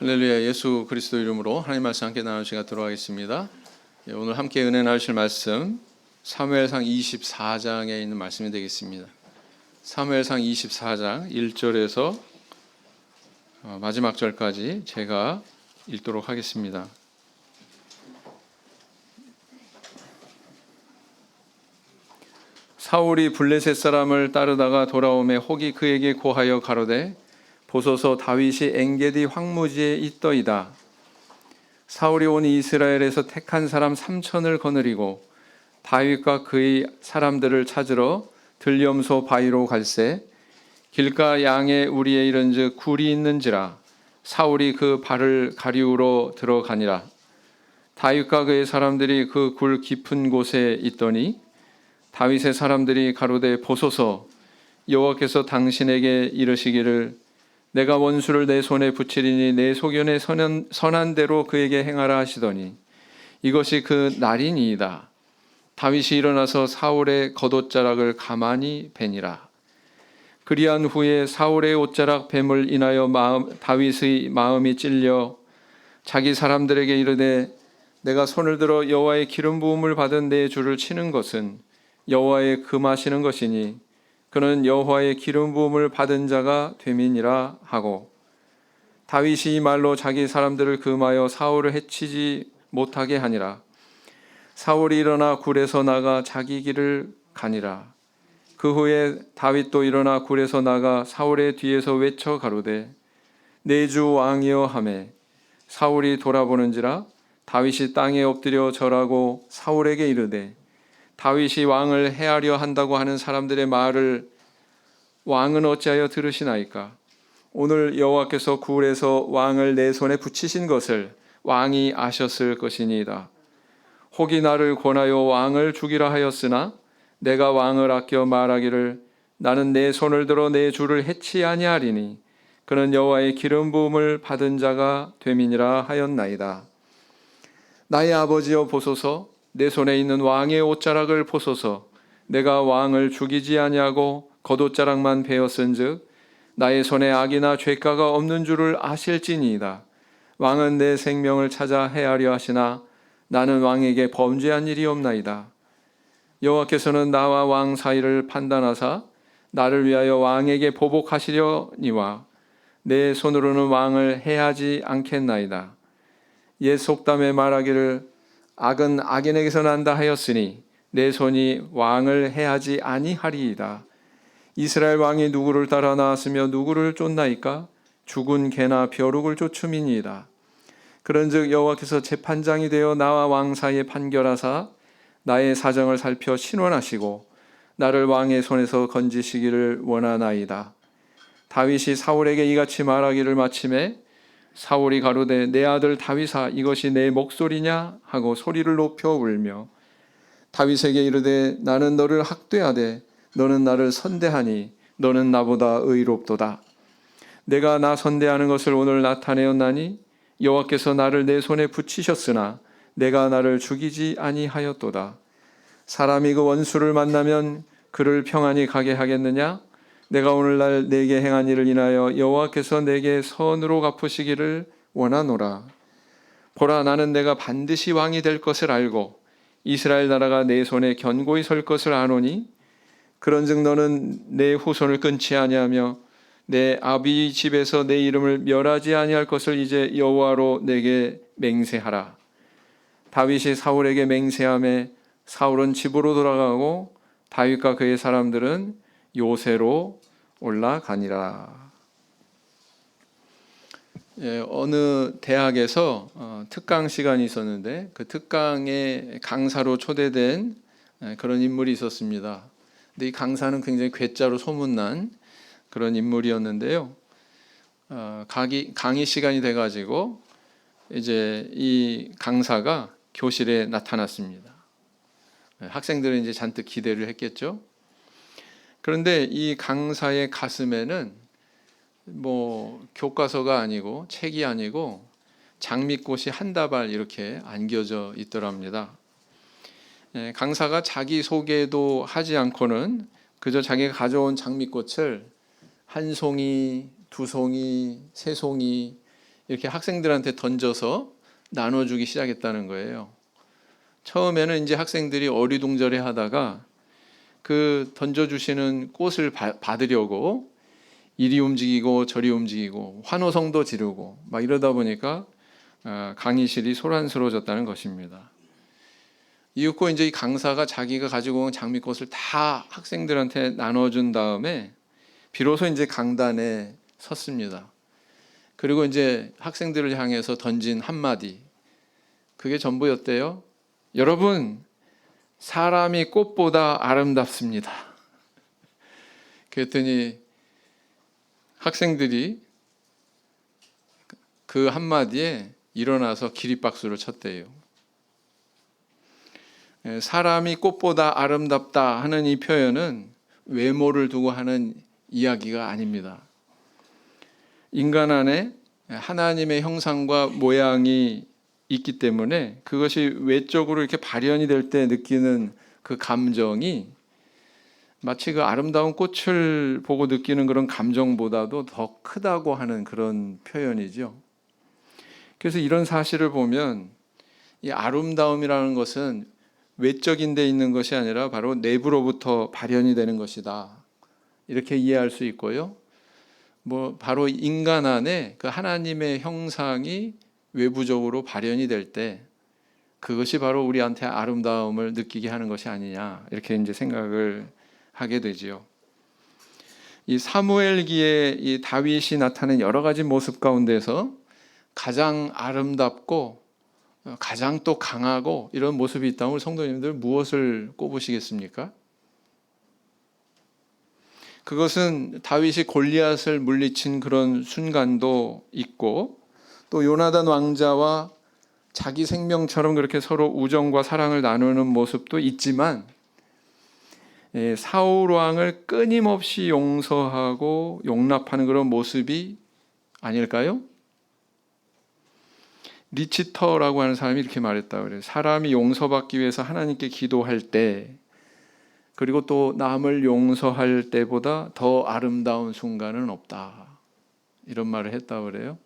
할렐루야. 예수 그리스도 이름으로 하나님 말씀 함께 나눌 시간 들어가겠습니다. 오늘 함께 은혜 나누실 말씀 사무엘상 24장에 있는 말씀이 되겠습니다. 사무엘상 24장 1절에서 마지막 절까지 제가 읽도록 하겠습니다. 사울이 블레셋 사람을 따르다가 돌아오매 혹이 그에게 고하여 가로되 보소서 다윗이 엥게디 황무지에 있더이다. 사울이 온 이스라엘에서 택한 사람 3,000을 거느리고 다윗과 그의 사람들을 찾으러 들염소 바위로 갈새 길가 양의 우리에 이른즉 굴이 있는지라 사울이 그 발을 가리우러 들어가니라. 다윗과 그의 사람들이 그 굴 깊은 곳에 있더니 다윗의 사람들이 가로되 보소서 여호와께서 당신에게 이르시기를 내가 원수를 내 손에 붙이리니 내 소견에 선한 대로 그에게 행하라 하시더니 이것이 그 날이니이다. 다윗이 일어나서 사울의 겉옷자락을 가만히 베니라. 그리한 후에 사울의 옷자락 뱀을 인하여 다윗의 마음이 찔려 자기 사람들에게 이르되 내가 손을 들어 여호와의 기름 부음을 받은 내 주를 치는 것은 여호와의 금하시는 것이니 그는 여호와의 기름 부음을 받은 자가 됨이니라 하고 다윗이 이 말로 자기 사람들을 금하여 사울을 해치지 못하게 하니라. 사울이 일어나 굴에서 나가 자기 길을 가니라. 그 후에 다윗도 일어나 굴에서 나가 사울의 뒤에서 외쳐 가로되 내 주 왕이여 하매 사울이 돌아보는지라 다윗이 땅에 엎드려 절하고 사울에게 이르되 다윗이 왕을 해하려 한다고 하는 사람들의 말을 왕은 어찌하여 들으시나이까? 오늘 여호와께서 굴에서 왕을 내 손에 붙이신 것을 왕이 아셨을 것이니이다. 혹이 나를 권하여 왕을 죽이라 하였으나 내가 왕을 아껴 말하기를 나는 내 손을 들어 내 주를 해치 아니하리니 그는 여호와의 기름 부음을 받은 자가 됨이니라 하였나이다. 나의 아버지여 보소서 내 손에 있는 왕의 옷자락을 보소서 내가 왕을 죽이지 아니하고 겉옷자락만 베었은즉 나의 손에 악이나 죄가가 없는 줄을 아실지니이다. 왕은 내 생명을 찾아 해하려 하시나 나는 왕에게 범죄한 일이 없나이다. 여호와께서는 나와 왕 사이를 판단하사 나를 위하여 왕에게 보복하시려니와 내 손으로는 왕을 해하지 않겠나이다. 옛 속담에 말하기를 악은 악인에게서 난다 하였으니 내 손이 왕을 해하지 아니하리이다. 이스라엘 왕이 누구를 따라 나왔으며 누구를 쫓나이까? 죽은 개나 벼룩을 쫓음이니이다. 그런즉 여호와께서 재판장이 되어 나와 왕 사이에 판결하사 나의 사정을 살펴 신원하시고 나를 왕의 손에서 건지시기를 원하나이다. 다윗이 사울에게 이같이 말하기를 마침에 사울이 가로되 내 아들 다윗아 이것이 내 목소리냐 하고 소리를 높여 울며 다윗에게 이르되 나는 너를 학대하되 너는 나를 선대하니 너는 나보다 의롭도다. 내가 나 선대하는 것을 오늘 나타내었나니 여호와께서 나를 내 손에 붙이셨으나 내가 나를 죽이지 아니하였도다. 사람이 그 원수를 만나면 그를 평안히 가게 하겠느냐? 내가 오늘날 내게 행한 일을 인하여 여호와께서 내게 선으로 갚으시기를 원하노라. 보라 나는 내가 반드시 왕이 될 것을 알고 이스라엘 나라가 내 손에 견고히 설 것을 아노니 그런즉 너는 내 후손을 끊지 아니하며 내 아비 집에서 내 이름을 멸하지 아니할 것을 이제 여호와로 내게 맹세하라. 다윗이 사울에게 맹세하매 사울은 집으로 돌아가고 다윗과 그의 사람들은 요새로 올라가니라. 어느 대학에서 특강 시간이 있었는데 그 특강에 강사로 초대된 그런 인물이 있었습니다. 근데 이 강사는 굉장히 괴짜로 소문난 그런 인물이었는데요. 강의 시간이 돼가지고 이제 이 강사가 교실에 나타났습니다. 학생들은 이제 잔뜩 기대를 했겠죠. 그런데 이 강사의 가슴에는 뭐 교과서가 아니고 책이 아니고 장미꽃이 한 다발 이렇게 안겨져 있더랍니다. 강사가 자기 소개도 하지 않고는 그저 자기가 가져온 장미꽃을 한 송이, 두 송이, 세 송이 이렇게 학생들한테 던져서 나눠주기 시작했다는 거예요. 처음에는 이제 학생들이 어리둥절해 하다가 그 던져주시는 꽃을 받으려고 이리 움직이고 저리 움직이고 환호성도 지르고 막 이러다 보니까 강의실이 소란스러워졌다는 것입니다. 이윽고 이제 이 강사가 자기가 가지고 온 장미꽃을 다 학생들한테 나눠준 다음에 비로소 이제 강단에 섰습니다. 그리고 이제 학생들을 향해서 던진 한마디, 그게 전부였대요. 여러분, 사람이 꽃보다 아름답습니다. 그랬더니 학생들이 그 한마디에 일어나서 기립박수를 쳤대요. 사람이 꽃보다 아름답다 하는 이 표현은 외모를 두고 하는 이야기가 아닙니다. 인간 안에 하나님의 형상과 모양이 있기 때문에 그것이 외적으로 이렇게 발현이 될 때 느끼는 그 감정이 마치 그 아름다운 꽃을 보고 느끼는 그런 감정보다도 더 크다고 하는 그런 표현이죠. 그래서 이런 사실을 보면 이 아름다움이라는 것은 외적인 데 있는 것이 아니라 바로 내부로부터 발현이 되는 것이다. 이렇게 이해할 수 있고요. 바로 인간 안에 그 하나님의 형상이 외부적으로 발현이 될 때 그것이 바로 우리한테 아름다움을 느끼게 하는 것이 아니냐. 이렇게 이제 생각을 하게 되지요. 이 사무엘기에 이 다윗이 나타낸 여러 가지 모습 가운데서 가장 아름답고 가장 또 강하고 이런 모습이 있다면 우리 성도님들 무엇을 꼽으시겠습니까? 그것은 다윗이 골리앗을 물리친 그런 순간도 있고 또 요나단 왕자와 자기 생명처럼 그렇게 서로 우정과 사랑을 나누는 모습도 있지만 사울 왕을 끊임없이 용서하고 용납하는 그런 모습이 아닐까요? 리치터라고 하는 사람이 이렇게 말했다 그래요. 사람이 용서받기 위해서 하나님께 기도할 때 그리고 또 남을 용서할 때보다 더 아름다운 순간은 없다. 이런 말을 했다 그래요.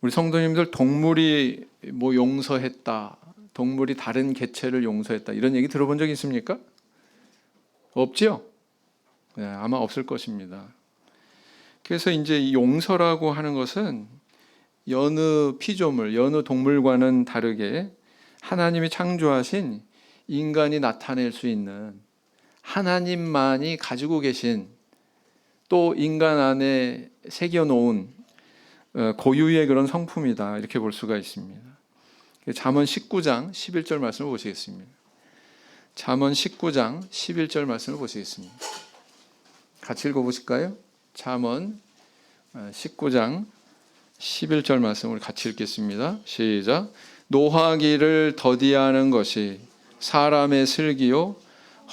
우리 성도님들 동물이 용서했다. 동물이 다른 개체를 용서했다. 이런 얘기 들어본 적 있습니까? 없죠? 네, 아마 없을 것입니다. 그래서 이제 이 용서라고 하는 것은 여느 피조물, 여느 동물과는 다르게 하나님이 창조하신 인간이 나타낼 수 있는 하나님만이 가지고 계신 또 인간 안에 새겨놓은 고유의 그런 성품이다. 이렇게 볼 수가 있습니다. 잠언 19장 11절 말씀을 보시겠습니다. 잠언 19장 11절 말씀을 보시겠습니다. 같이 읽어보실까요? 잠언 19장 11절 말씀을 같이 읽겠습니다. 시작. 노하기를 더디하는 것이 사람의 슬기요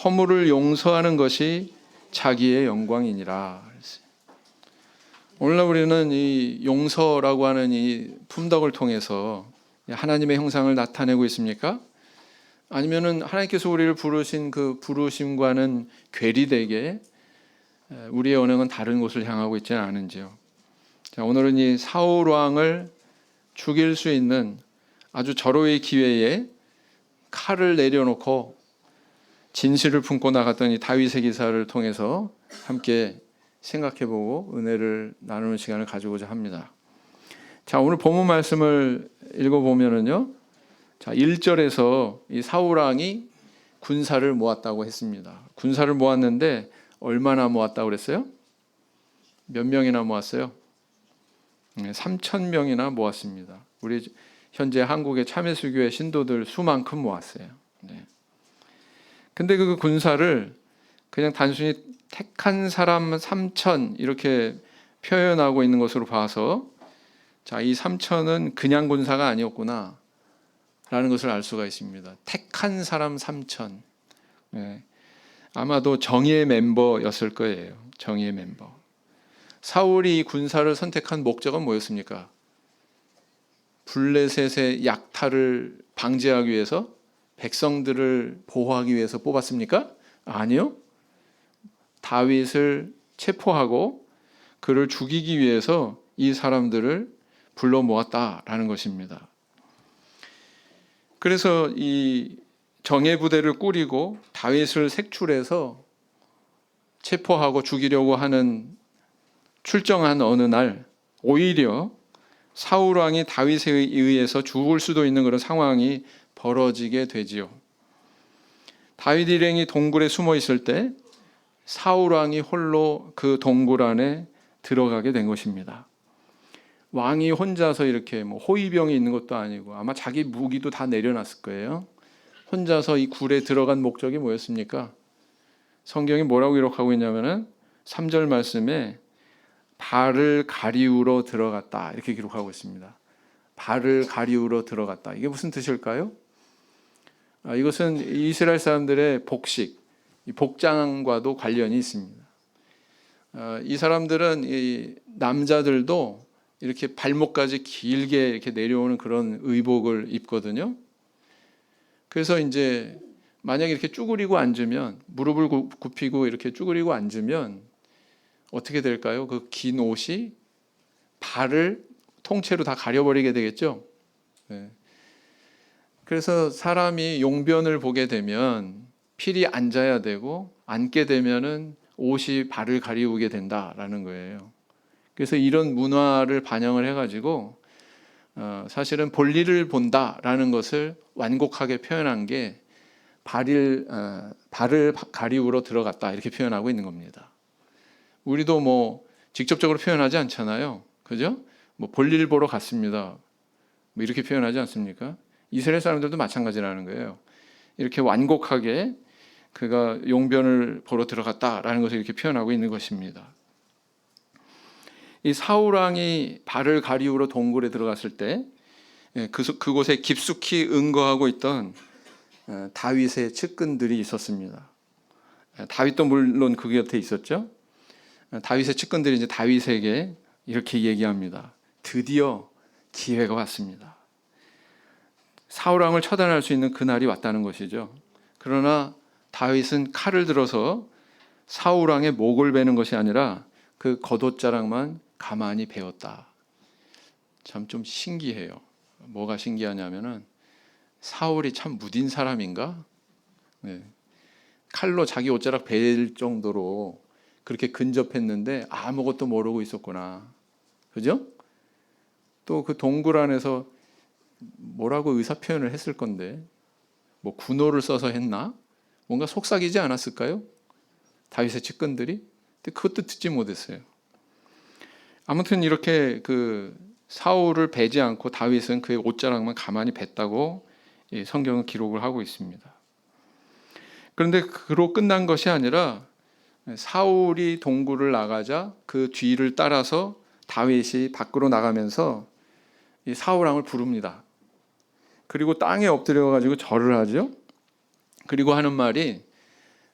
허물을 용서하는 것이 자기의 영광이니라. 오늘날 우리는 이 용서라고 하는 이 품덕을 통해서 하나님의 형상을 나타내고 있습니까? 아니면은 하나님께서 우리를 부르신 그 부르심과는 괴리되게 우리의 언행은 다른 곳을 향하고 있지는 않은지요. 자, 오늘은 이 사울 왕을 죽일 수 있는 아주 절호의 기회에 칼을 내려놓고 진실을 품고 나갔던 이 다윗의 기사를 통해서 함께 생각해보고 은혜를 나누는 시간을 가지고자 합니다. 자, 오늘 본문 말씀을 읽어보면은요. 자, 1절에서 이 사울 왕이 군사를 모았다고 했습니다. 군사를 모았는데 얼마나 모았다고 그랬어요? 몇 명이나 모았어요? 3,000명이나 모았습니다. 우리 현재 한국의 참회수교회 신도들 수만큼 모았어요. 네. 근데 그 군사를 그냥 단순히 택한 사람 3,000 이렇게 표현하고 있는 것으로 봐서 자, 이 3,000은 그냥 군사가 아니었구나 라는 것을 알 수가 있습니다. 택한 사람 3,000. 네. 아마도 정의의 멤버였을 거예요. 정의의 멤버. 사울이 군사를 선택한 목적은 뭐였습니까? 블레셋의 약탈을 방지하기 위해서 백성들을 보호하기 위해서 뽑았습니까? 아니요. 다윗을 체포하고 그를 죽이기 위해서 이 사람들을 불러 모았다라는 것입니다. 그래서 이 정예 부대를 꾸리고 다윗을 색출해서 체포하고 죽이려고 하는 출정한 어느 날 오히려 사울 왕이 다윗에 의해서 죽을 수도 있는 그런 상황이 벌어지게 되지요. 다윗 일행이 동굴에 숨어 있을 때 사울 왕이 홀로 그 동굴 안에 들어가게 된 것입니다. 왕이 혼자서 이렇게 뭐 호위병이 있는 것도 아니고 아마 자기 무기도 다 내려놨을 거예요. 혼자서 이 굴에 들어간 목적이 뭐였습니까? 성경이 뭐라고 기록하고 있냐면은 3절 말씀에 발을 가리우러 들어갔다 이렇게 기록하고 있습니다. 발을 가리우러 들어갔다. 이게 무슨 뜻일까요? 이것은 이스라엘 사람들의 복식, 복장과도 관련이 있습니다. 이 사람들은 이 남자들도 이렇게 발목까지 길게 이렇게 내려오는 그런 의복을 입거든요. 그래서 이제 만약에 이렇게 쭈그리고 앉으면 무릎을 굽히고 이렇게 쭈그리고 앉으면 어떻게 될까요? 그 긴 옷이 발을 통째로 다 가려버리게 되겠죠. 네. 그래서 사람이 용변을 보게 되면 필히 앉아야 되고 앉게 되면은 옷이 발을 가리우게 된다라는 거예요. 그래서 이런 문화를 반영을 해가지고 사실은 볼일을 본다라는 것을 완곡하게 표현한 게 발을 가리우러 들어갔다 이렇게 표현하고 있는 겁니다. 우리도 뭐 직접적으로 표현하지 않잖아요, 그죠? 뭐 볼일 보러 갔습니다, 뭐 이렇게 표현하지 않습니까? 이스라엘 사람들도 마찬가지라는 거예요. 이렇게 완곡하게 그가 용변을 보러 들어갔다라는 것을 이렇게 표현하고 있는 것입니다. 이 사울 왕이 발을 가리우러 동굴에 들어갔을 때 그곳에 깊숙이 응거하고 있던 다윗의 측근들이 있었습니다. 다윗도 물론 그 곁에 있었죠. 다윗의 측근들이 이제 다윗에게 이렇게 얘기합니다. 드디어 기회가 왔습니다. 사울 왕을 처단할 수 있는 그날이 왔다는 것이죠. 그러나 다윗은 칼을 들어서 사울 왕의 목을 베는 것이 아니라 그 겉옷자락만 가만히 베었다. 참 좀 신기해요. 뭐가 신기하냐면은 사울이 참 무딘 사람인가? 네. 칼로 자기 옷자락 베일 정도로 그렇게 근접했는데 아무것도 모르고 있었구나. 그죠? 또 그 동굴 안에서 뭐라고 의사 표현을 했을 건데 뭐 군호를 써서 했나? 뭔가 속삭이지 않았을까요? 다윗의 측근들이? 근데 그것도 듣지 못했어요. 아무튼 이렇게 그 사울을 베지 않고 다윗은 그의 옷자락만 가만히 뱄다고 성경은 기록을 하고 있습니다. 그런데 그로 끝난 것이 아니라 사울이 동굴을 나가자 그 뒤를 따라서 다윗이 밖으로 나가면서 이 사울 왕을 부릅니다. 그리고 땅에 엎드려 가지고 절을 하죠. 그리고 하는 말이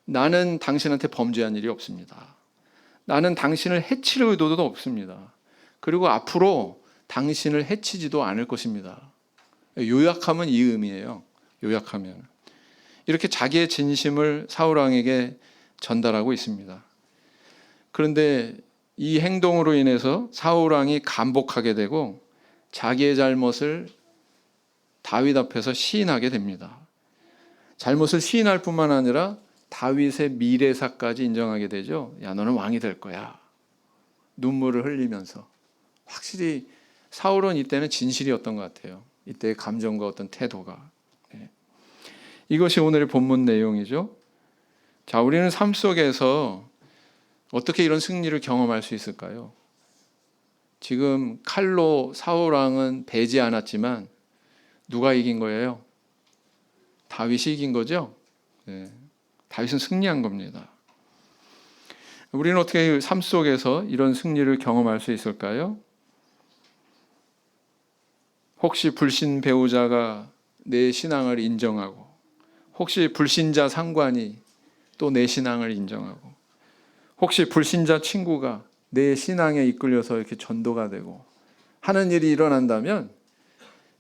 나는 당신한테 범죄한 일이 없습니다. 나는 당신을 해칠 의도도 없습니다. 그리고 앞으로 당신을 해치지도 않을 것입니다. 요약하면 이 의미예요. 요약하면 이렇게 자기의 진심을 사울 왕에게 전달하고 있습니다. 그런데 이 행동으로 인해서 사울 왕이 감복하게 되고 자기의 잘못을 다윗 앞에서 시인하게 됩니다. 잘못을 시인할 뿐만 아니라 다윗의 미래사까지 인정하게 되죠. 야, 너는 왕이 될 거야. 눈물을 흘리면서. 확실히 사울은 이때는 진실이었던 것 같아요. 이때의 감정과 어떤 태도가. 이것이 오늘의 본문 내용이죠. 자, 우리는 삶 속에서 어떻게 이런 승리를 경험할 수 있을까요? 지금 칼로 사울 왕은 베지 않았지만 누가 이긴 거예요? 다윗이 이긴 거죠? 네. 다윗은 승리한 겁니다. 우리는 어떻게 삶 속에서 이런 승리를 경험할 수 있을까요? 혹시 불신 배우자가 내 신앙을 인정하고, 혹시 불신자 상관이 또 내 신앙을 인정하고, 혹시 불신자 친구가 내 신앙에 이끌려서 이렇게 전도가 되고 하는 일이 일어난다면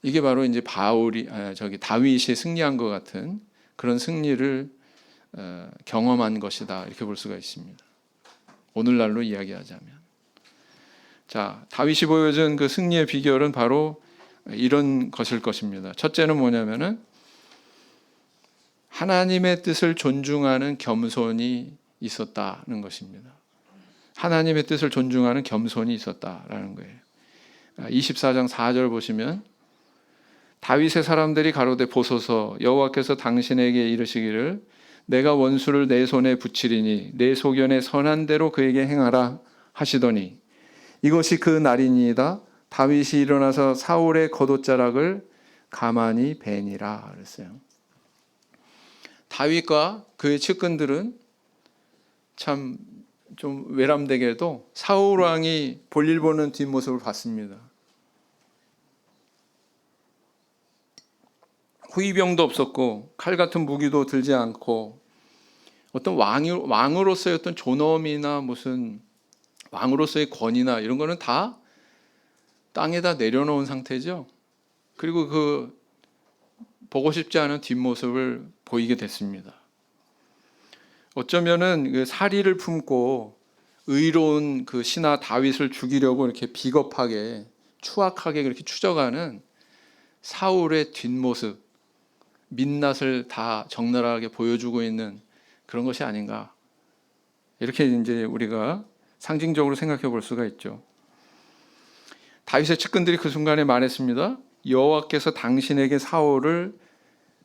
이게 바로 이제 다윗이 승리한 것 같은 그런 승리를 경험한 것이다 이렇게 볼 수가 있습니다. 오늘날로 이야기하자면 자, 다윗이 보여준 그 승리의 비결은 바로 이런 것일 것입니다. 첫째는 뭐냐면은 하나님의 뜻을 존중하는 겸손이 있었다는 것입니다. 하나님의 뜻을 존중하는 겸손이 있었다라는 거예요. 24장 4절 보시면 다윗의 사람들이 가로되 보소서 여호와께서 당신에게 이르시기를 내가 원수를 내 손에 붙이리니 내 소견에 선한 대로 그에게 행하라 하시더니 이것이 그 날이니이다. 다윗이 일어나서 사울의 겉옷자락을 가만히 베니라 그랬어요. 다윗과 그의 측근들은 참 좀 외람되게도 사울 왕이 볼일 보는 뒷모습을 봤습니다. 후위병도 없었고 칼 같은 무기도 들지 않고 어떤 왕으로서의 어떤 존엄이나 무슨 왕으로서의 권위나 이런 거는 다 땅에다 내려놓은 상태죠. 그리고 그 보고 싶지 않은 뒷모습을 보이게 됐습니다. 어쩌면은 그 사리를 품고 의로운 그 신하 다윗을 죽이려고 이렇게 비겁하게 추악하게 그렇게 추적하는 사울의 뒷모습, 민낯을 다 적나라하게 보여주고 있는 그런 것이 아닌가. 이렇게 이제 우리가 상징적으로 생각해 볼 수가 있죠. 다윗의 측근들이 그 순간에 말했습니다. 여호와께서 당신에게 사울을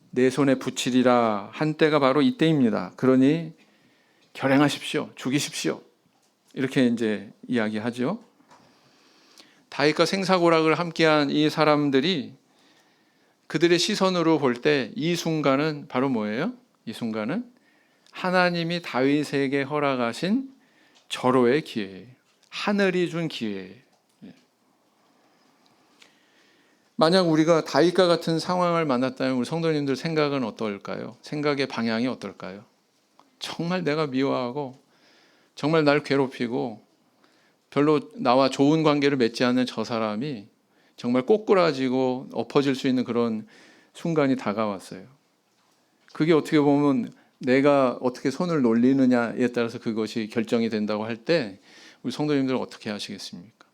내 손에 붙이리라 한 때가 바로 이때입니다. 그러니 결행하십시오. 죽이십시오. 이렇게 이제 이야기하죠. 다윗과 생사고락을 함께한 이 사람들이 그들의 시선으로 볼 때 이 순간은 바로 뭐예요? 이 순간은 하나님이 다윗에게 허락하신 절호의 기회예요. 하늘이 준 기회예요. 만약 우리가 다윗과 같은 상황을 만났다면 우리 성도님들 생각은 어떨까요? 생각의 방향이 어떨까요? 정말 내가 미워하고 정말 날 괴롭히고 별로 나와 좋은 관계를 맺지 않는 저 사람이 정말 꼬꾸라지고 엎어질 수 있는 그런 순간이 다가왔어요. 그게 어떻게 보면 내가 어떻게 손을 놀리느냐에 따라서 그것이 결정이 된다고 할 때 우리 성도님들은 어떻게 하시겠습니까?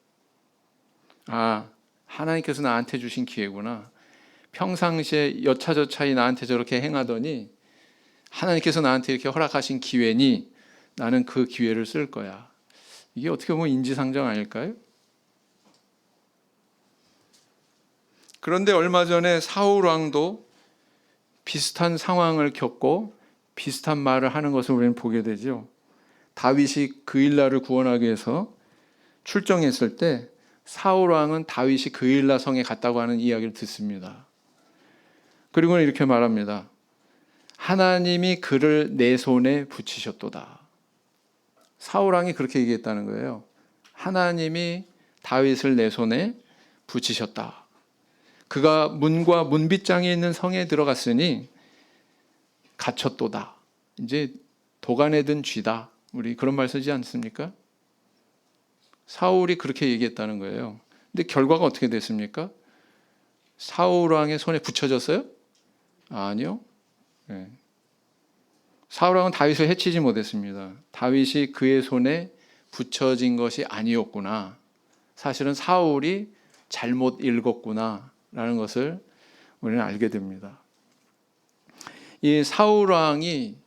아, 하나님께서 나한테 주신 기회구나. 평상시에 여차저차히 나한테 저렇게 행하더니 하나님께서 나한테 이렇게 허락하신 기회니 나는 그 기회를 쓸 거야. 이게 어떻게 보면 인지상정 아닐까요? 그런데 얼마 전에 사울 왕도 비슷한 상황을 겪고 비슷한 말을 하는 것을 우리는 보게 되죠. 다윗이 그일라를 구원하기 위해서 출정했을 때 사울 왕은 다윗이 그일라 성에 갔다고 하는 이야기를 듣습니다. 그리고는 이렇게 말합니다. 하나님이 그를 내 손에 붙이셨도다. 사울 왕이 그렇게 얘기했다는 거예요. 하나님이 다윗을 내 손에 붙이셨다. 그가 문과 문빗장에 있는 성에 들어갔으니 갇혔도다. 이제 도간에 든 쥐다. 우리 그런 말 쓰지 않습니까? 사울이 그렇게 얘기했다는 거예요. 근데 결과가 어떻게 됐습니까? 사울 왕의 손에 붙여졌어요? 아니요. 네. 사울 왕은 다윗을 해치지 못했습니다. 다윗이 그의 손에 붙여진 것이 아니었구나. 사실은 사울이 잘못 읽었구나 라는 것을 우리는 알게 됩니다. 이 사울 왕이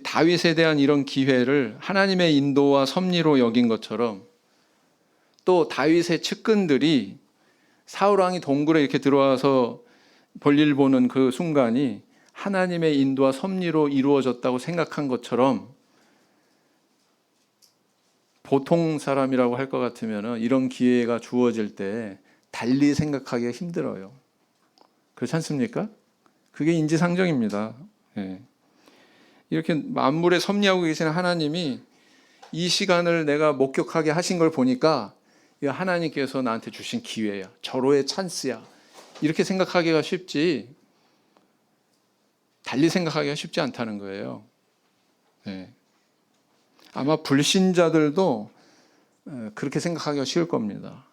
다윗에 대한 이런 기회를 하나님의 인도와 섭리로 여긴 것처럼 또 다윗의 측근들이 사울 왕이 동굴에 이렇게 들어와서 볼일 보는 그 순간이 하나님의 인도와 섭리로 이루어졌다고 생각한 것처럼 보통 사람이라고 할 것 같으면 이런 기회가 주어질 때 달리 생각하기가 힘들어요. 그렇지 않습니까? 그게 인지상정입니다. 예. 이렇게 만물에 섭리하고 계시는 하나님이 이 시간을 내가 목격하게 하신 걸 보니까 하나님께서 나한테 주신 기회야. 절호의 찬스야. 이렇게 생각하기가 쉽지 달리 생각하기가 쉽지 않다는 거예요. 네. 아마 불신자들도 그렇게 생각하기가 쉬울 겁니다.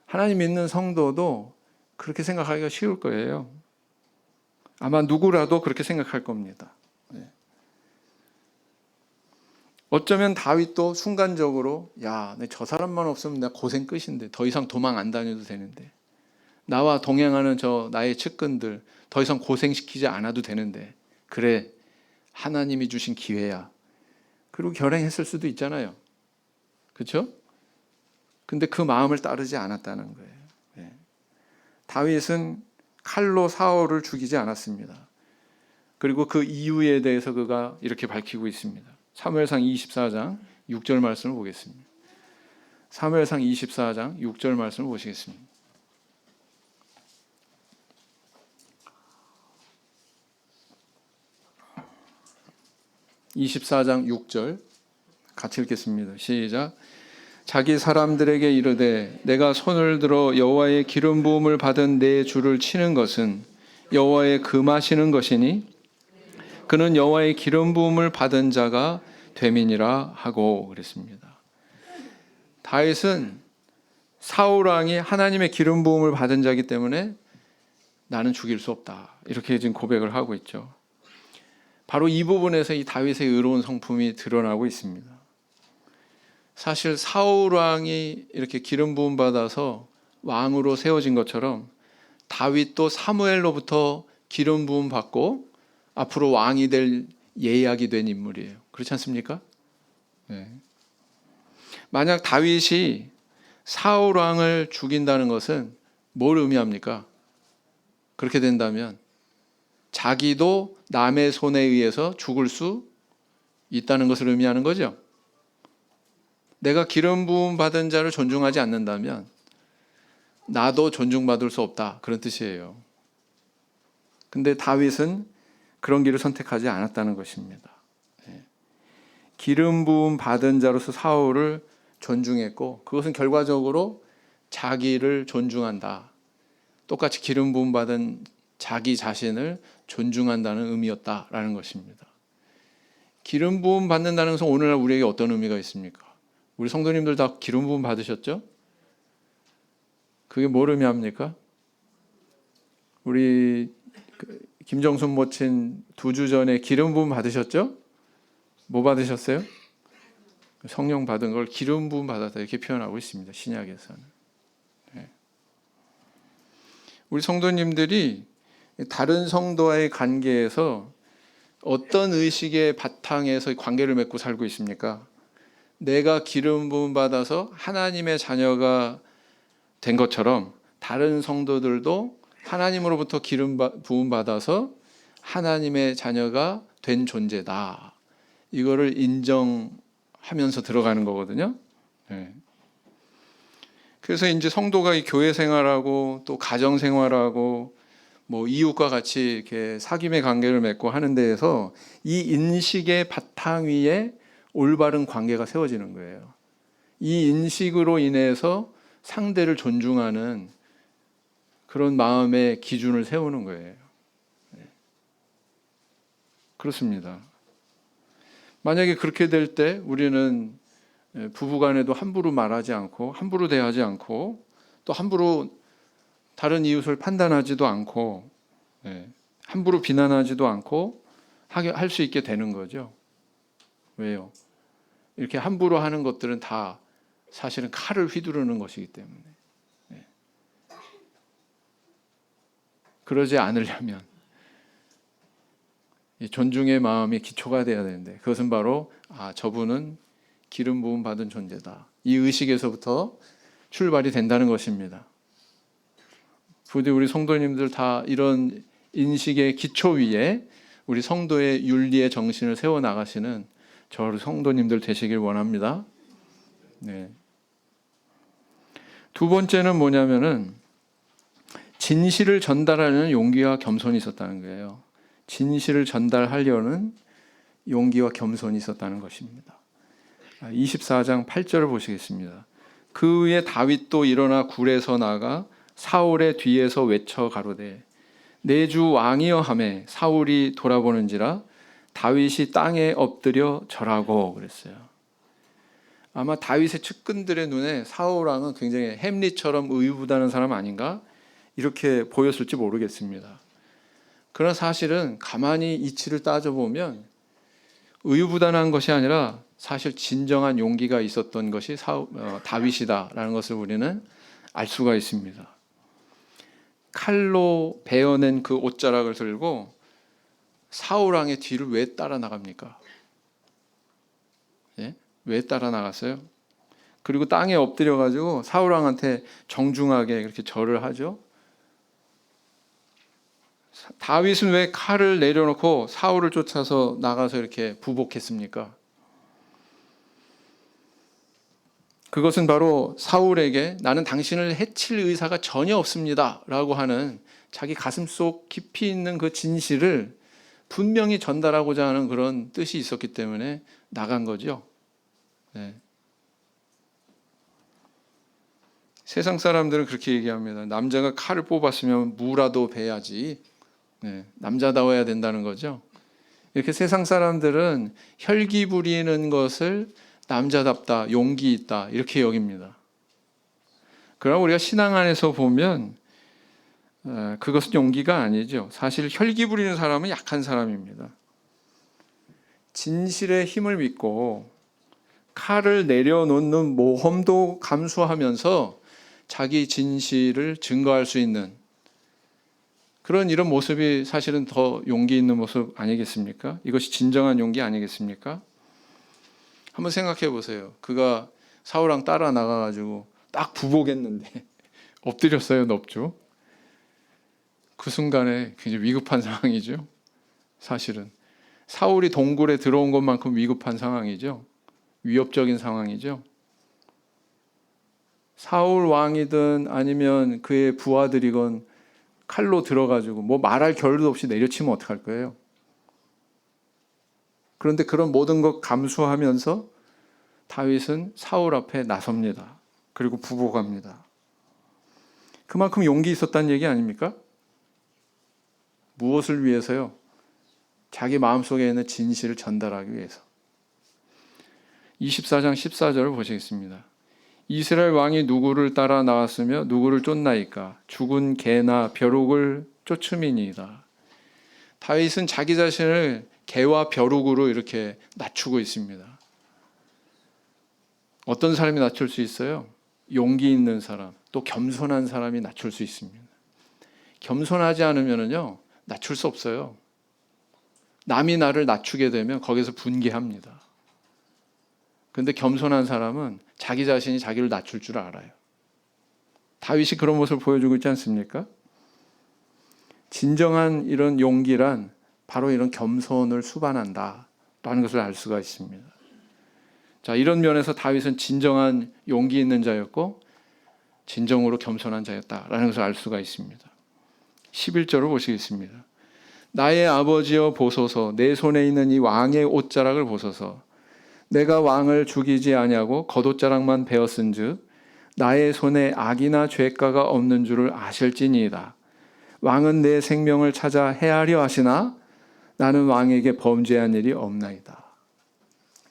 하나님 믿는 성도도 그렇게 생각하기가 쉬울 거예요. 아마 누구라도 그렇게 생각할 겁니다. 네. 어쩌면 다윗도 순간적으로 야, 저 사람만 없으면 나 고생 끝인데 더 이상 도망 안 다녀도 되는데 나와 동행하는 저 나의 측근들 더 이상 고생시키지 않아도 되는데 그래 하나님이 주신 기회야. 그리고 결행했을 수도 있잖아요. 그렇죠? 근데 그 마음을 따르지 않았다는 거예요. 네. 다윗은 칼로 사울을 죽이지 않았습니다. 그리고 그 이유에 대해서 그가 이렇게 밝히고 있습니다. 사무엘상 24장 6절 말씀을 보겠습니다. 사무엘상 24장 6절 말씀을 보시겠습니다. 24장 6절 같이 읽겠습니다. 시작. 자기 사람들에게 이르되 내가 손을 들어 여호와의 기름 부음을 받은 내 주를 치는 것은 여호와의 금하시는 것이니 그는 여호와의 기름 부음을 받은 자가 됨이니라 하고 그랬습니다. 다윗은 사울 왕이 하나님의 기름 부음을 받은 자이기 때문에 나는 죽일 수 없다. 이렇게 지금 고백을 하고 있죠. 바로 이 부분에서 이 다윗의 의로운 성품이 드러나고 있습니다. 사실 사울 왕이 이렇게 기름 부음 받아서 왕으로 세워진 것처럼 다윗도 사무엘로부터 기름 부음 받고 앞으로 왕이 될 예약이 된 인물이에요. 그렇지 않습니까? 네. 만약 다윗이 사울 왕을 죽인다는 것은 뭘 의미합니까? 그렇게 된다면 자기도 남의 손에 의해서 죽을 수 있다는 것을 의미하는 거죠. 내가 기름 부음 받은 자를 존중하지 않는다면 나도 존중받을 수 없다. 그런 뜻이에요. 근데 다윗은 그런 길을 선택하지 않았다는 것입니다. 기름 부음 받은 자로서 사울을 존중했고 그것은 결과적으로 자기를 존중한다. 똑같이 기름 부음 받은 자기 자신을 존중한다는 의미였다라는 것입니다. 기름 부음 받는다는 것은 오늘날 우리에게 어떤 의미가 있습니까? 우리 성도님들 다 기름 부음 받으셨죠? 그게 뭘 의미합니까? 우리 김정순 모친 2주 전에 기름 부음 받으셨죠? 뭐 받으셨어요? 성령 받은 걸 기름 부음 받았다 이렇게 표현하고 있습니다. 신약에서는. 네. 우리 성도님들이 다른 성도와의 관계에서 어떤 의식의 바탕에서 관계를 맺고 살고 있습니까? 내가 기름 부음 받아서 하나님의 자녀가 된 것처럼 다른 성도들도 하나님으로부터 기름 부음 받아서 하나님의 자녀가 된 존재다. 이거를 인정하면서 들어가는 거거든요. 네. 그래서 이제 성도가 이 교회 생활하고 또 가정 생활하고 뭐 이웃과 같이 이렇게 사귐의 관계를 맺고 하는 데에서 이 인식의 바탕 위에 올바른 관계가 세워지는 거예요. 이 인식으로 인해서 상대를 존중하는 그런 마음의 기준을 세우는 거예요. 그렇습니다. 만약에 그렇게 될 때 우리는 부부간에도 함부로 말하지 않고 함부로 대하지 않고 또 함부로 다른 이웃을 판단하지도 않고 함부로 비난하지도 않고 할 수 있게 되는 거죠. 왜요? 이렇게 함부로 하는 것들은 다 사실은 칼을 휘두르는 것이기 때문에. 그러지 않으려면 존중의 마음이 기초가 돼야 되는데 그것은 바로 저분은 기름 부음 받은 존재다. 이 의식에서부터 출발이 된다는 것입니다. 부디 우리 성도님들 다 이런 인식의 기초 위에 우리 성도의 윤리의 정신을 세워나가시는 저 성도님들 되시길 원합니다. 네. 두 번째는 뭐냐면은 진실을 전달하려는 용기와 겸손이 있었다는 거예요. 진실을 전달하려는 용기와 겸손이 있었다는 것입니다. 24장 8절을 보시겠습니다. 그 후에 다윗도 일어나 굴에서 나가 사울의 뒤에서 외쳐 가로되 내 주 왕이여 하매 사울이 돌아보는지라 다윗이 땅에 엎드려 절하고 그랬어요. 아마 다윗의 측근들의 눈에 사울 왕은 굉장히 햄릿처럼 의유부단한 사람 아닌가 이렇게 보였을지 모르겠습니다. 그러나 사실은 가만히 이치를 따져보면 의유부단한 것이 아니라 사실 진정한 용기가 있었던 것이 다윗이다라는 것을 우리는 알 수가 있습니다. 칼로 베어낸 그 옷자락을 들고 사울 왕의 뒤를 왜 따라 나갑니까? 예? 왜 따라 나갔어요? 그리고 땅에 엎드려 가지고 사울 왕한테 정중하게 이렇게 절을 하죠. 다윗은 왜 칼을 내려놓고 사울을 쫓아서 나가서 이렇게 부복했습니까? 그것은 바로 사울에게 나는 당신을 해칠 의사가 전혀 없습니다 라고 하는 자기 가슴속 깊이 있는 그 진실을 분명히 전달하고자 하는 그런 뜻이 있었기 때문에 나간 거죠. 네. 세상 사람들은 그렇게 얘기합니다. 남자가 칼을 뽑았으면 무라도 베야지. 네. 남자다워야 된다는 거죠. 이렇게 세상 사람들은 혈기 부리는 것을 남자답다, 용기 있다 이렇게 여깁니다. 그러나 우리가 신앙 안에서 보면 그것은 용기가 아니죠. 사실 혈기 부리는 사람은 약한 사람입니다. 진실의 힘을 믿고 칼을 내려놓는 모험도 감수하면서 자기 진실을 증거할 수 있는 그런 이런 모습이 사실은 더 용기 있는 모습 아니겠습니까? 이것이 진정한 용기 아니겠습니까? 한번 생각해 보세요. 그가 사울왕 따라 나가가지고 딱 부복했는데 엎드렸어요, 넙죠? 그 순간에 굉장히 위급한 상황이죠. 사실은 사울이 동굴에 들어온 것만큼 위급한 상황이죠. 위협적인 상황이죠. 사울 왕이든 아니면 그의 부하들이건 칼로 들어가지고 뭐 말할 겨를도 없이 내려치면 어떡할 거예요? 그런데 그런 모든 것 감수하면서 다윗은 사울 앞에 나섭니다. 그리고 부복합니다. 그만큼 용기 있었다는 얘기 아닙니까? 무엇을 위해서요? 자기 마음속에 있는 진실을 전달하기 위해서. 24장 14절을 보시겠습니다. 이스라엘 왕이 누구를 따라 나왔으며 누구를 쫓나이까? 죽은 개나 벼룩을 쫓음이니이다. 다윗은 자기 자신을 개와 벼룩으로 이렇게 낮추고 있습니다. 어떤 사람이 낮출 수 있어요? 용기 있는 사람, 또 겸손한 사람이 낮출 수 있습니다. 겸손하지 않으면요, 낮출 수 없어요. 남이 나를 낮추게 되면 거기서 분개합니다. 그런데 겸손한 사람은 자기 자신이 자기를 낮출 줄 알아요. 다윗이 그런 모습을 보여주고 있지 않습니까? 진정한 이런 용기란 바로 이런 겸손을 수반한다라는 것을 알 수가 있습니다. 자, 이런 면에서 다윗은 진정한 용기 있는 자였고 진정으로 겸손한 자였다라는 것을 알 수가 있습니다. 11절을 보시겠습니다. 나의 아버지여 보소서, 내 손에 있는 이 왕의 옷자락을 보소서. 내가 왕을 죽이지 아니하고 겉옷자락만 베었은즉 나의 손에 악이나 죄가가 없는 줄을 아실지니이다. 왕은 내 생명을 찾아 해하려 하시나 나는 왕에게 범죄한 일이 없나이다.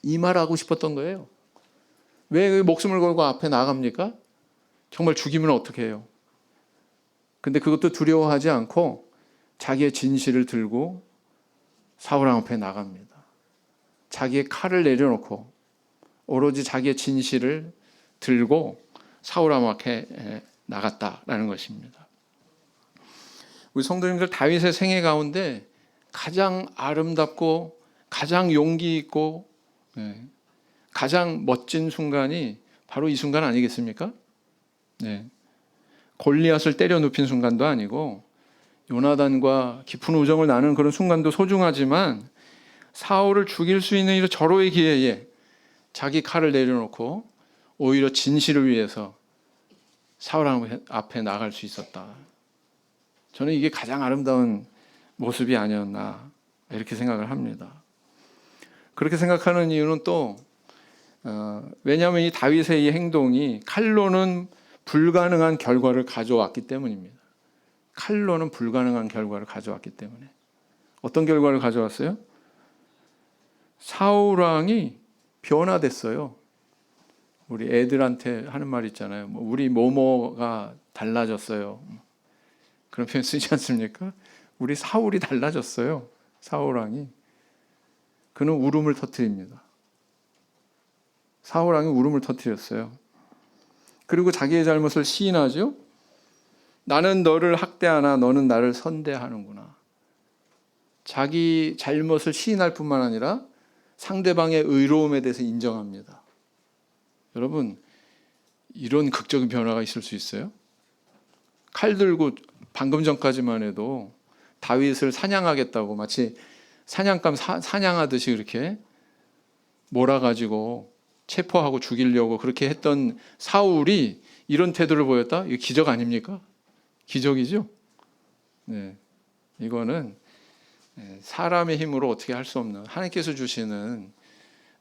이 말하고 싶었던 거예요. 왜 목숨을 걸고 앞에 나갑니까? 정말 죽이면 어떻게 해요? 근데 그것도 두려워하지 않고 자기의 진실을 들고 사울왕 앞에 나갑니다. 자기의 칼을 내려놓고 오로지 자기의 진실을 들고 사울왕 앞에 나갔다라는 것입니다. 우리 성도님들, 다윗의 생애 가운데 가장 아름답고 가장 용기 있고 가장 멋진 순간이 바로 이 순간 아니겠습니까? 네. 골리앗을 때려 눕힌 순간도 아니고 요나단과 깊은 우정을 나누는 그런 순간도 소중하지만 사울을 죽일 수 있는 이런 절호의 기회에 자기 칼을 내려놓고 오히려 진실을 위해서 사울 앞에 나갈 수 있었다. 저는 이게 가장 아름다운 모습이 아니었나 이렇게 생각을 합니다. 그렇게 생각하는 이유는 또 왜냐하면 이 다윗의 이 행동이 칼로는 불가능한 결과를 가져왔기 때문입니다. 칼로는 불가능한 결과를 가져왔기 때문에. 어떤 결과를 가져왔어요? 사울왕이 변화됐어요. 우리 애들한테 하는 말 있잖아요. 우리 모모가 달라졌어요. 그런 표현 쓰지 않습니까? 우리 사울이 달라졌어요. 사울왕이. 그는 울음을 터뜨립니다. 사울 왕이 울음을 터뜨렸어요. 그리고 자기의 잘못을 시인하죠. 나는 너를 학대하나 너는 나를 선대하는구나. 자기 잘못을 시인할 뿐만 아니라 상대방의 의로움에 대해서 인정합니다. 여러분, 이런 극적인 변화가 있을 수 있어요? 칼 들고 방금 전까지만 해도 다윗을 사냥하겠다고 마치 사냥감 사냥하듯이 그렇게 몰아가지고 체포하고 죽이려고 그렇게 했던 사울이 이런 태도를 보였다? 이거 기적 아닙니까? 기적이죠? 네, 이거는 사람의 힘으로 어떻게 할 수 없는 하나님께서 주시는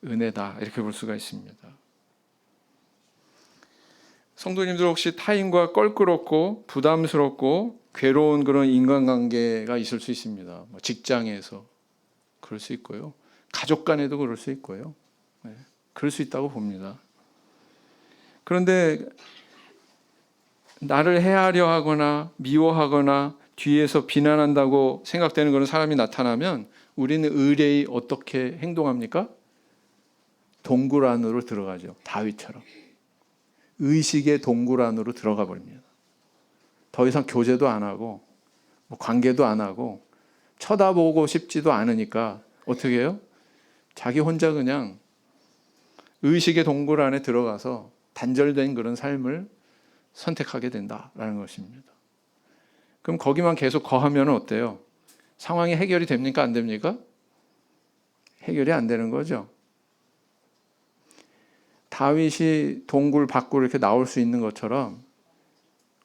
은혜다, 이렇게 볼 수가 있습니다. 성도님들 혹시 타인과 껄끄럽고 부담스럽고 괴로운 그런 인간관계가 있을 수 있습니다. 직장에서 그럴 수 있고요. 가족 간에도 그럴 수 있고요. 네, 그럴 수 있다고 봅니다. 그런데 나를 해하려 하거나 미워하거나 뒤에서 비난한다고 생각되는 그런 사람이 나타나면 우리는 의뢰히 어떻게 행동합니까? 동굴 안으로 들어가죠. 다윗처럼. 의식의 동굴 안으로 들어가 버립니다. 더 이상 교제도 안 하고 관계도 안 하고 쳐다보고 싶지도 않으니까 어떻게 해요? 자기 혼자 그냥 의식의 동굴 안에 들어가서 단절된 그런 삶을 선택하게 된다라는 것입니다. 그럼 거기만 계속 거하면 어때요? 상황이 해결이 됩니까? 안 됩니까? 해결이 안 되는 거죠. 다윗이 동굴 밖으로 이렇게 나올 수 있는 것처럼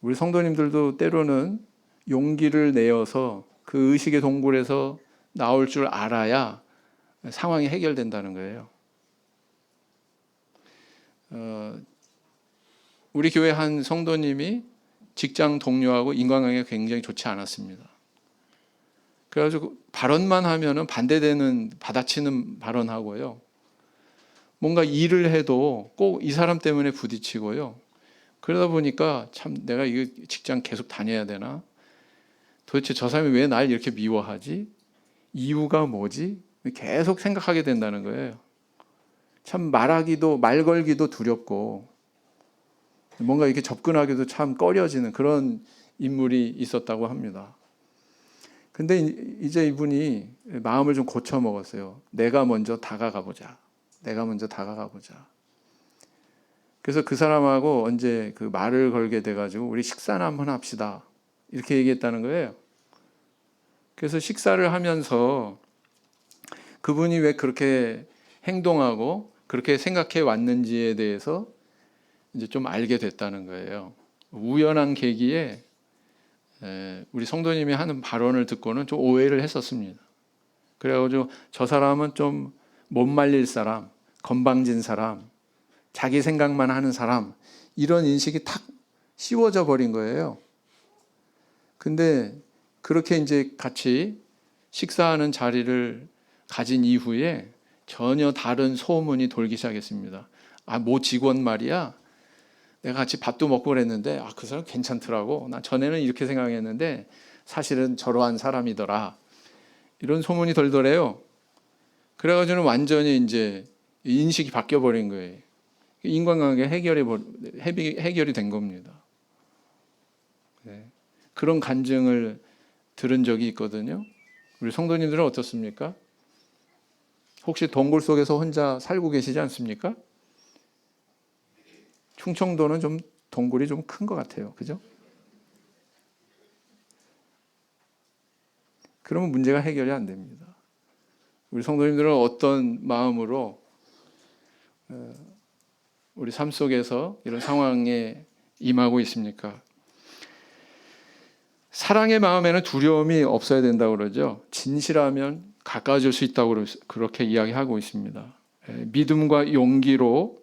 우리 성도님들도 때로는 용기를 내어서 그 의식의 동굴에서 나올 줄 알아야 상황이 해결된다는 거예요. 우리 교회 한 성도님이 직장 동료하고 인간관계가 굉장히 좋지 않았습니다. 그래가지고 발언만 하면은 반대되는, 받아치는 발언하고요. 뭔가 일을 해도 꼭 이 사람 때문에 부딪히고요. 그러다 보니까 참 내가 이 직장 계속 다녀야 되나? 도대체 저 사람이 왜 날 이렇게 미워하지? 이유가 뭐지? 계속 생각하게 된다는 거예요. 참 말하기도, 말 걸기도 두렵고 뭔가 이렇게 접근하기도 참 꺼려지는 그런 인물이 있었다고 합니다. 근데 이제 이분이 마음을 좀 고쳐 먹었어요. 내가 먼저 다가가 보자. 내가 먼저 다가가 보자. 그래서 그 사람하고 언제 그 말을 걸게 돼가지고 우리 식사나 한번 합시다. 이렇게 얘기했다는 거예요. 그래서 식사를 하면서 그분이 왜 그렇게 행동하고 그렇게 생각해 왔는지에 대해서 이제 좀 알게 됐다는 거예요. 우연한 계기에 우리 성도님이 하는 발언을 듣고는 좀 오해를 했었습니다. 그래가지고 저 사람은 좀 못 말릴 사람, 건방진 사람, 자기 생각만 하는 사람, 이런 인식이 탁 씌워져 버린 거예요. 근데 그렇게 이제 같이 식사하는 자리를 가진 이후에 전혀 다른 소문이 돌기 시작했습니다. 모 직원 말이야. 내가 같이 밥도 먹고 그랬는데 그 사람 괜찮더라고. 나 전에는 이렇게 생각했는데 사실은 저러한 사람이더라. 이런 소문이 돌더래요. 그래가지고는 완전히 이제 인식이 바뀌어 버린 거예요. 인간관계 해결이 된 겁니다. 네. 그런 간증을 들은 적이 있거든요. 우리 성도님들은 어떻습니까? 혹시 동굴 속에서 혼자 살고 계시지 않습니까? 충청도는 좀 동굴이 좀 큰 것 같아요. 그죠? 그러면 문제가 해결이 안 됩니다. 우리 성도님들은 어떤 마음으로 우리 삶 속에서 이런 상황에 임하고 있습니까? 사랑의 마음에는 두려움이 없어야 된다고 그러죠. 진실하면 가까워질 수 있다고 그렇게 이야기하고 있습니다. 믿음과 용기로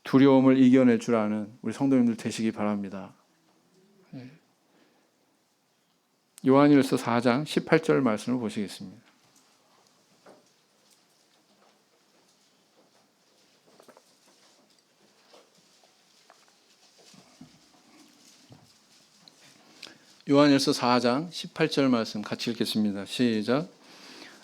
두려움을 이겨낼 줄 아는 우리 성도님들 되시기 바랍니다. 요한일서 4장 18절 말씀을 보시겠습니다. 요한일서 4장 18절 말씀 같이 읽겠습니다. 시작.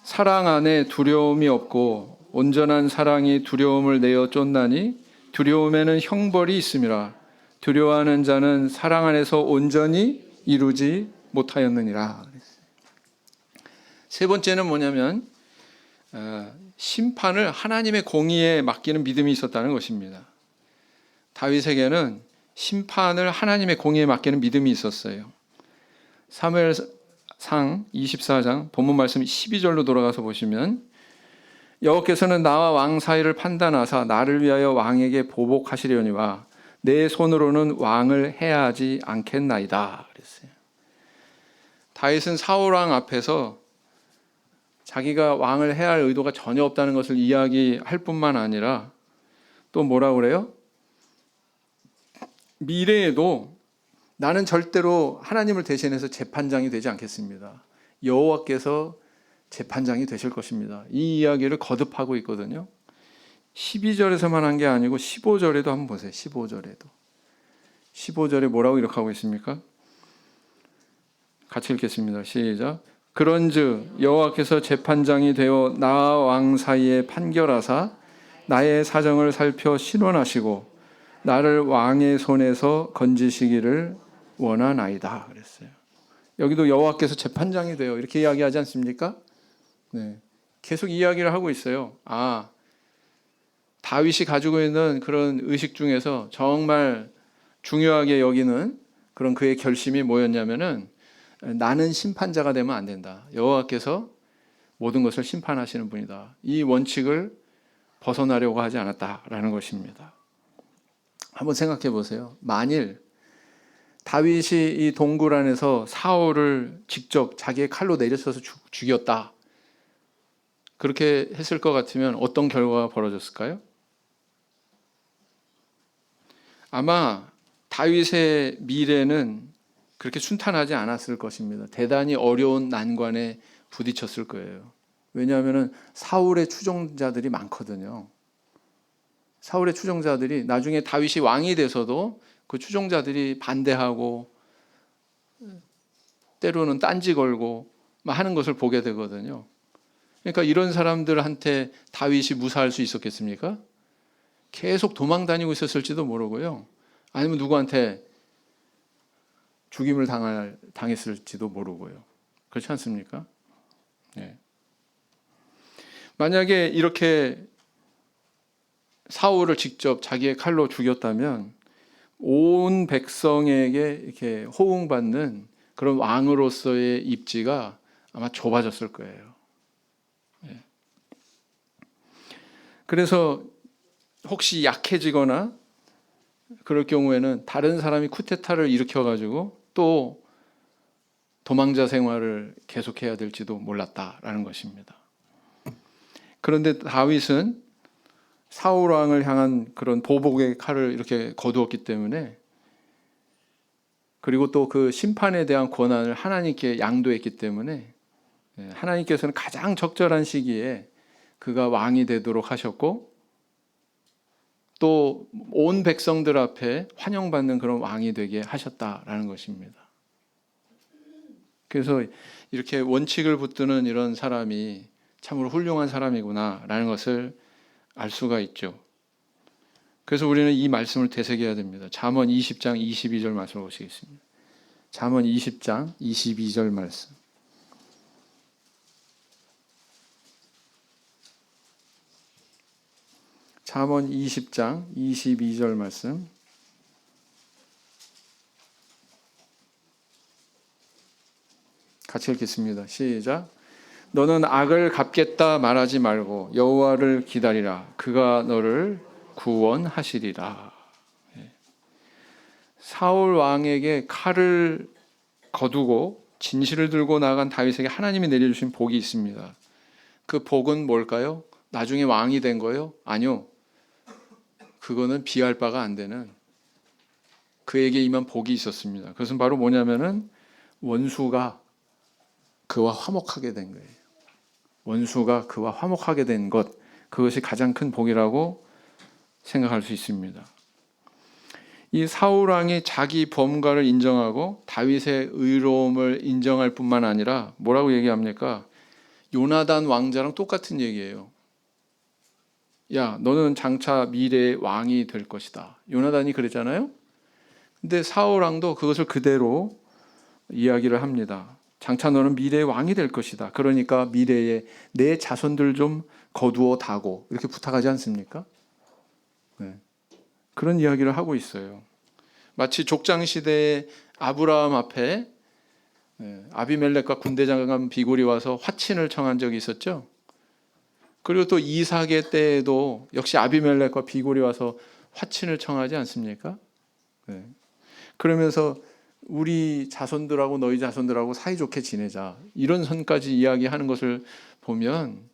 사랑 안에 두려움이 없고 온전한 사랑이 두려움을 내어 쫓나니 두려움에는 형벌이 있음이라. 두려워하는 자는 사랑 안에서 온전히 이루지 못하였느니라. 세 번째는 뭐냐면 심판을 하나님의 공의에 맡기는 믿음이 있었다는 것입니다. 다윗에게는 심판을 하나님의 공의에 맡기는 믿음이 있었어요. 사무엘상 24장 본문 말씀 12절로 돌아가서 보시면 여호와께서는 나와 왕 사이를 판단하사 나를 위하여 왕에게 보복하시려니와 내 손으로는 왕을 해하지 않겠나이다 그랬어요. 다윗은 사울 왕 앞에서 자기가 왕을 해야 할 의도가 전혀 없다는 것을 이야기할 뿐만 아니라 또 뭐라고 그래요? 미래에도 나는 절대로 하나님을 대신해서 재판장이 되지 않겠습니다. 여호와께서 재판장이 되실 것입니다. 이 이야기를 거듭하고 있거든요. 12절에서만 한 게 아니고 15절에도 한번 보세요. 15절에 뭐라고 이렇게 하고 있습니까? 같이 읽겠습니다. 시작. 그런즉 여호와께서 재판장이 되어 나와 왕 사이에 판결하사 나의 사정을 살펴 신원하시고 나를 왕의 손에서 건지시기를 원하나이다 그랬어요. 여기도 여호와께서 재판장이 되어 이렇게 이야기하지 않습니까? 네. 계속 이야기를 하고 있어요. 다윗이 가지고 있는 그런 의식 중에서 정말 중요하게 여기는 그런 그의 결심이 뭐였냐면은 나는 심판자가 되면 안 된다. 여호와께서 모든 것을 심판하시는 분이다. 이 원칙을 벗어나려고 하지 않았다라는 것입니다. 한번 생각해 보세요. 만일 다윗이 이 동굴 안에서 사울을 직접 자기의 칼로 내려쳐서 죽였다. 그렇게 했을 것 같으면 어떤 결과가 벌어졌을까요? 아마 다윗의 미래는 그렇게 순탄하지 않았을 것입니다. 대단히 어려운 난관에 부딪혔을 거예요. 왜냐하면 사울의 추종자들이 많거든요. 사울의 추종자들이 나중에 다윗이 왕이 돼서도 그 추종자들이 반대하고 때로는 딴지 걸고 하는 것을 보게 되거든요. 그러니까 이런 사람들한테 다윗이 무사할 수 있었겠습니까? 계속 도망 다니고 있었을지도 모르고요. 아니면 누구한테 죽임을 당했을지도 모르고요. 그렇지 않습니까? 네. 만약에 이렇게 사울을 직접 자기의 칼로 죽였다면 온 백성에게 이렇게 호응받는 그런 왕으로서의 입지가 아마 좁아졌을 거예요. 네. 그래서 혹시 약해지거나 그럴 경우에는 다른 사람이 쿠데타를 일으켜가지고 또 도망자 생활을 계속해야 될지도 몰랐다라는 것입니다. 그런데 다윗은 사울 왕을 향한 그런 보복의 칼을 이렇게 거두었기 때문에, 그리고 또 그 심판에 대한 권한을 하나님께 양도했기 때문에 하나님께서는 가장 적절한 시기에 그가 왕이 되도록 하셨고 또 온 백성들 앞에 환영받는 그런 왕이 되게 하셨다라는 것입니다. 그래서 이렇게 원칙을 붙드는 이런 사람이 참으로 훌륭한 사람이구나라는 것을 알 수가 있죠. 그래서 우리는 이 말씀을 되새겨야 됩니다. 잠언 20장 22절 말씀을 보시겠습니다. 잠언 20장 22절 말씀. 잠언 20장 22절 말씀. 같이 읽겠습니다. 시작. 너는 악을 갚겠다 말하지 말고 여호와를 기다리라. 그가 너를 구원하시리라. 사울 왕에게 칼을 거두고 진실을 들고 나간 다윗에게 하나님이 내려주신 복이 있습니다. 그 복은 뭘까요? 나중에 왕이 된 거요? 아니요. 그거는 비할 바가 안 되는 그에게 임한 복이 있었습니다. 그것은 바로 뭐냐면은 원수가 그와 화목하게 된 거예요. 원수가 그와 화목하게 된 것, 그것이 가장 큰 복이라고 생각할 수 있습니다. 이 사울 왕이 자기 범과를 인정하고 다윗의 의로움을 인정할 뿐만 아니라 뭐라고 얘기합니까? 요나단 왕자랑 똑같은 얘기예요. 야, 너는 장차 미래의 왕이 될 것이다. 요나단이 그랬잖아요. 근데 사울 왕도 그것을 그대로 이야기를 합니다. 장차 너는 미래의 왕이 될 것이다. 그러니까 미래에 내 자손들 좀 거두어 다고 이렇게 부탁하지 않습니까? 네. 그런 이야기를 하고 있어요. 마치 족장 시대의 아브라함 앞에 아비멜렉과 군대장관 비굴이 와서 화친을 청한 적이 있었죠. 그리고 또 이삭의 때에도 역시 아비멜렉과 비굴이 와서 화친을 청하지 않습니까? 네. 그러면서 우리 자손들하고 너희 자손들하고 사이좋게 지내자 이런 선까지 이야기하는 것을 보면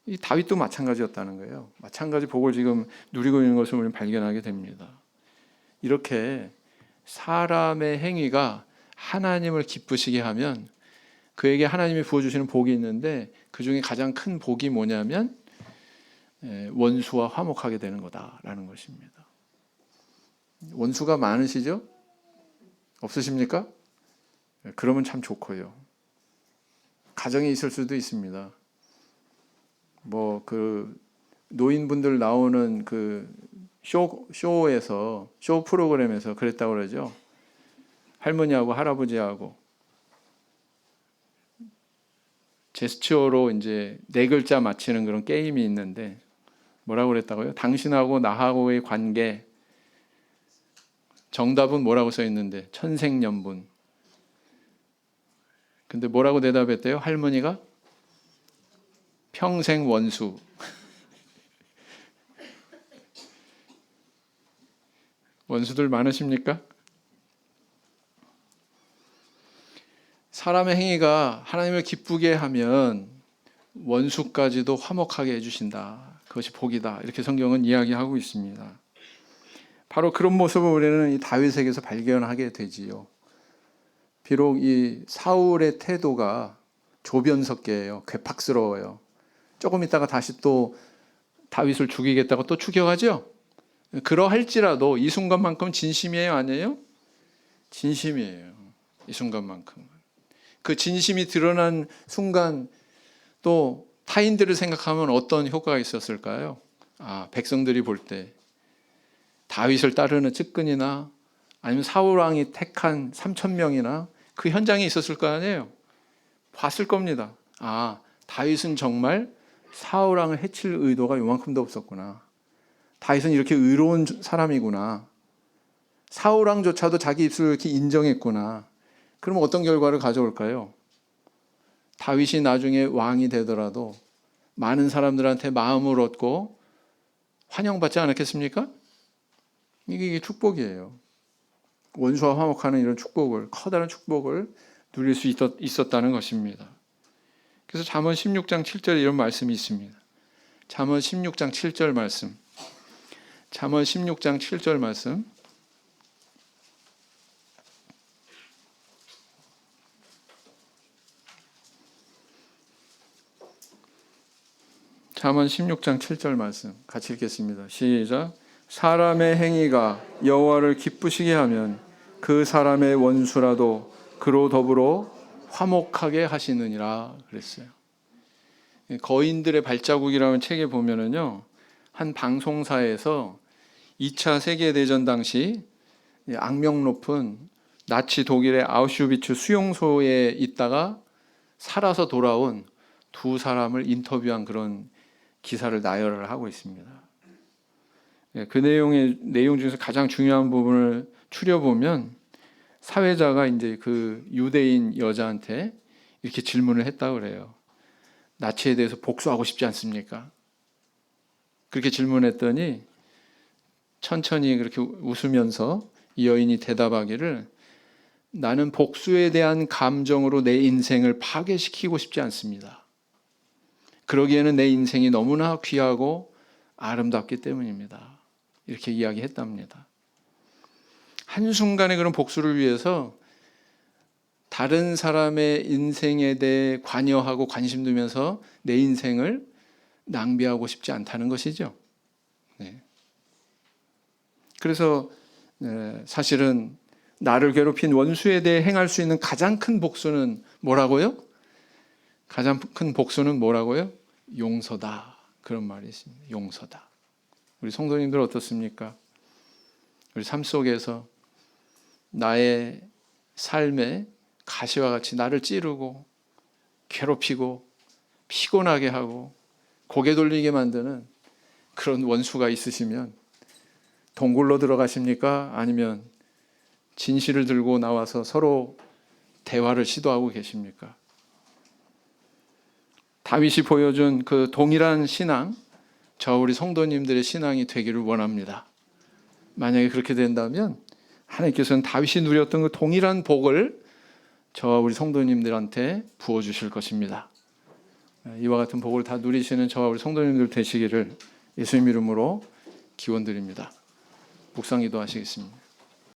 이 다윗도 마찬가지였다는 거예요. 마찬가지 복을 지금 누리고 있는 것을 우리는 발견하게 됩니다. 이렇게 사람의 행위가 하나님을 기쁘시게 하면 그에게 하나님이 부어주시는 복이 있는데 그 중에 가장 큰 복이 뭐냐면 원수와 화목하게 되는 거다라는 것입니다. 원수가 많으시죠? 없으십니까? 그러면 참 좋고요. 가정에 있을 수도 있습니다. 뭐 그 노인분들 나오는 그 쇼에서 쇼 프로그램에서 그랬다고 그러죠. 할머니하고 할아버지하고 제스처로 이제 4글자 맞히는 그런 게임이 있는데 뭐라고 그랬다고요? 당신하고 나하고의 관계 정답은 뭐라고 써 있는데 천생연분. 근데 뭐라고 대답했대요? 할머니가 평생 원수. 원수들 많으십니까? 사람의 행위가 하나님을 기쁘게 하면 원수까지도 화목하게 해주신다. 그것이 복이다. 이렇게 성경은 이야기하고 있습니다. 바로 그런 모습을 우리는 이 다윗에게서 발견하게 되지요. 비록 이 사울의 태도가 조변석계예요. 괴팍스러워요. 조금 있다가 다시 또 다윗을 죽이겠다고 또 추격하죠. 그러할지라도 이 순간만큼 진심이에요, 아니에요? 진심이에요. 이 순간만큼. 그 진심이 드러난 순간 또 타인들을 생각하면 어떤 효과가 있었을까요? 백성들이 볼 때 다윗을 따르는 측근이나 아니면 사울 왕이 택한 3,000명이나 그 현장에 있었을 거 아니에요. 봤을 겁니다. 다윗은 정말 사울 왕을 해칠 의도가 요만큼도 없었구나. 다윗은 이렇게 의로운 사람이구나. 사울 왕조차도 자기 입술을 이렇게 인정했구나. 그럼 어떤 결과를 가져올까요? 다윗이 나중에 왕이 되더라도 많은 사람들한테 마음을 얻고 환영받지 않았겠습니까? 이게 축복이에요. 원수와 화목하는 이런 축복을, 커다란 축복을 누릴 수 있었다는 것입니다. 그래서 잠언 16장 7절에 이런 말씀이 있습니다. 잠언 16장 7절 말씀. 잠언 16장 7절 말씀. 잠언 16장 7절 말씀 같이 읽겠습니다. 시작. 사람의 행위가 여호와를 기쁘시게 하면 그 사람의 원수라도 그로 더불어 화목하게 하시느니라 그랬어요. 거인들의 발자국이라는 책에 보면은요, 한 방송사에서 2차 세계대전 당시 악명 높은 나치 독일의 아우슈비츠 수용소에 있다가 살아서 돌아온 2사람을 인터뷰한 그런 기사를 나열을 하고 있습니다. 그 내용 중에서 가장 중요한 부분을 추려보면 사회자가 이제 그 유대인 여자한테 이렇게 질문을 했다고 그래요. 나치에 대해서 복수하고 싶지 않습니까? 그렇게 질문했더니 천천히 그렇게 웃으면서 이 여인이 대답하기를 나는 복수에 대한 감정으로 내 인생을 파괴시키고 싶지 않습니다. 그러기에는 내 인생이 너무나 귀하고 아름답기 때문입니다. 이렇게 이야기했답니다. 한순간의 그런 복수를 위해서 다른 사람의 인생에 대해 관여하고 관심 두면서 내 인생을 낭비하고 싶지 않다는 것이죠. 네. 그래서 사실은 나를 괴롭힌 원수에 대해 행할 수 있는 가장 큰 복수는 뭐라고요? 가장 큰 복수는 뭐라고요? 용서다. 그런 말이 있습니다. 용서다. 우리 성도님들 어떻습니까? 우리 삶 속에서 나의 삶에 가시와 같이 나를 찌르고 괴롭히고 피곤하게 하고 고개 돌리게 만드는 그런 원수가 있으시면 동굴로 들어가십니까? 아니면 진실을 들고 나와서 서로 대화를 시도하고 계십니까? 다윗이 보여준 그 동일한 신앙, 저 우리 성도님들의 신앙이 되기를 원합니다. 만약에 그렇게 된다면 하나님께서는 다윗이 누렸던 그 동일한 복을 저와 우리 성도님들한테 부어주실 것입니다. 이와 같은 복을 다 누리시는 저와 우리 성도님들 되시기를 예수님 이름으로 기원드립니다. 묵상 기도하시겠습니다.